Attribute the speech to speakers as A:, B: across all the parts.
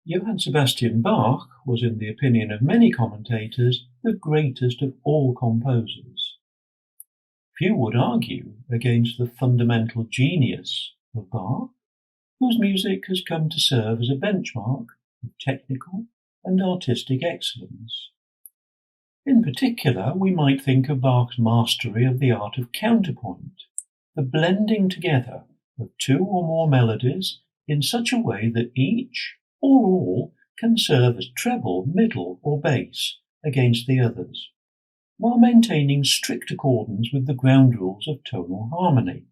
A: Johann Sebastian Bach was, in the opinion of many commentators, the greatest of all composers. Few would argue against the fundamental genius of Bach, whose music has come to serve as a benchmark of technical and artistic excellence. In particular, we might think of Bach's mastery of the art of counterpoint, the blending together of two or more melodies in such a way that each or all can serve as treble, middle, or bass against the others, while maintaining strict accordance with the ground rules of tonal harmony.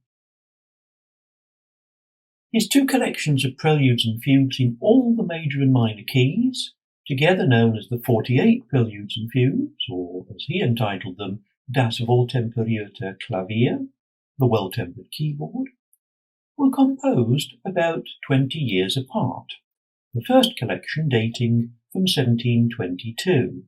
A: His two collections of Preludes and Fugues in all the major and minor keys, together known as the 48 Preludes and Fugues, or as he entitled them, Das Well-Tempered Clavier, the Well-Tempered Keyboard, were composed about 20 years apart, the first collection dating from 1722.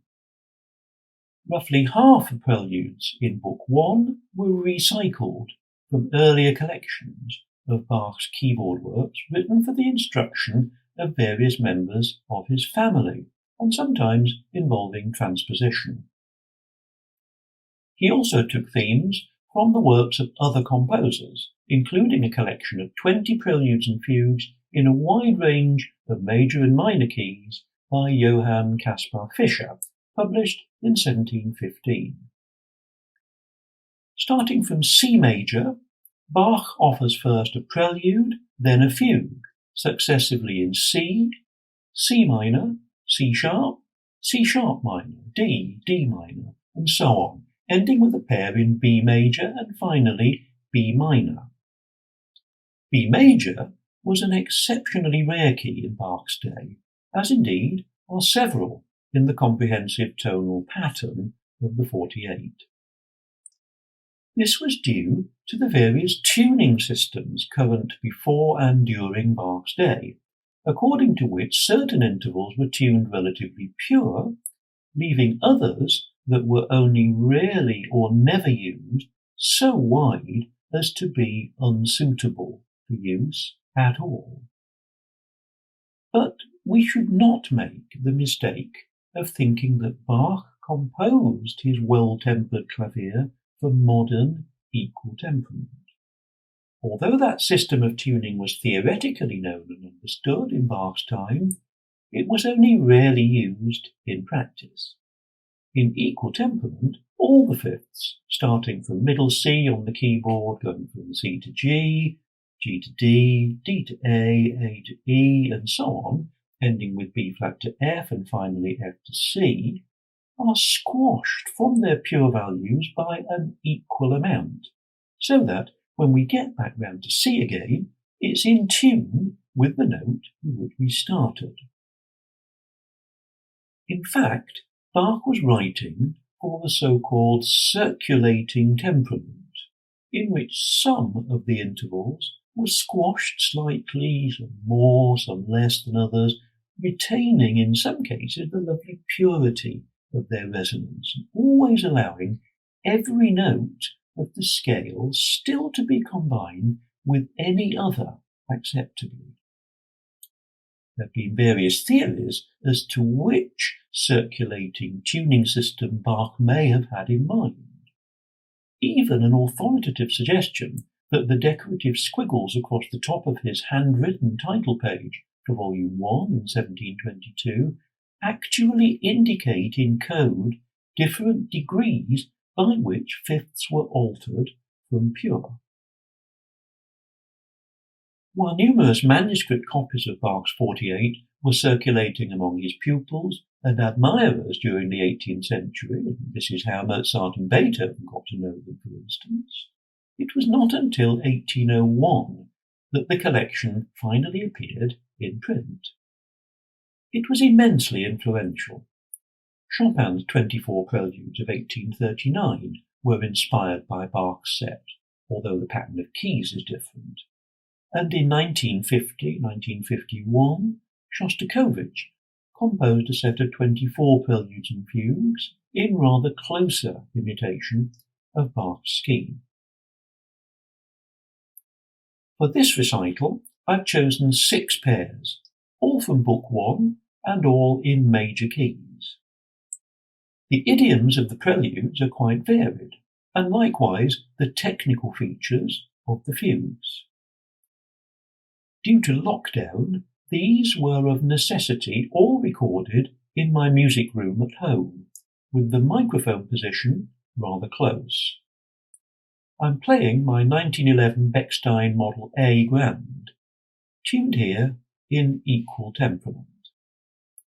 A: Roughly half the preludes in Book 1 were recycled from earlier collections of Bach's keyboard works written for the instruction of various members of his family, and sometimes involving transposition. He also took themes from the works of other composers, including a collection of 20 preludes and fugues in a wide range of major and minor keys by Johann Caspar Fischer, published in 1715. Starting from C major, Bach offers first a prelude, then a fugue, successively in C, C minor, C sharp minor, D, D minor, and so on, ending with a pair in B major and finally B minor. B major was an exceptionally rare key in Bach's day, as indeed are several in the comprehensive tonal pattern of the 48. This was due to the various tuning systems current before and during Bach's day, according to which certain intervals were tuned relatively pure, leaving others that were only rarely or never used so wide as to be unsuitable for use at all. But we should not make the mistake of thinking that Bach composed his Well-Tempered Clavier for modern equal temperament. Although that system of tuning was theoretically known and understood in Bach's time, it was only rarely used in practice. In equal temperament, all the fifths, starting from middle C on the keyboard, going from C to G, G to D, D to A to E, and so on, ending with B flat to F and finally F to C, are squashed from their pure values by an equal amount, so that when we get back round to C again, it's in tune with the note with which we started. In fact, Bach was writing for the so-called circulating temperament, in which some of the intervals were squashed slightly, some more, some less than others, retaining in some cases the lovely purity of their resonance, and always allowing every note of the scale still to be combined with any other acceptably. There have been various theories as to which circulating tuning system Bach may have had in mind. Even an authoritative suggestion that the decorative squiggles across the top of his handwritten title page for Volume 1 in 1722 actually indicate in code different degrees by which fifths were altered from pure. While numerous manuscript copies of Bach's 48 were circulating among his pupils and admirers during the 18th century, and this is how Mozart and Beethoven got to know them, for instance, it was not until 1801 that the collection finally appeared in print. It was immensely influential. Chopin's 24 Preludes of 1839 were inspired by Bach's set, although the pattern of keys is different. And in 1950-1951, Shostakovich composed a set of 24 Preludes and Fugues in rather closer imitation of Bach's scheme. For this recital, I've chosen 6 pairs, all from Book 1 and all in major keys. The idioms of the preludes are quite varied, and likewise the technical features of the fugues. Due to lockdown, these were of necessity all recorded in my music room at home, with the microphone position rather close. I'm playing my 1911 Bechstein Model A Grand, tuned here in equal temperament.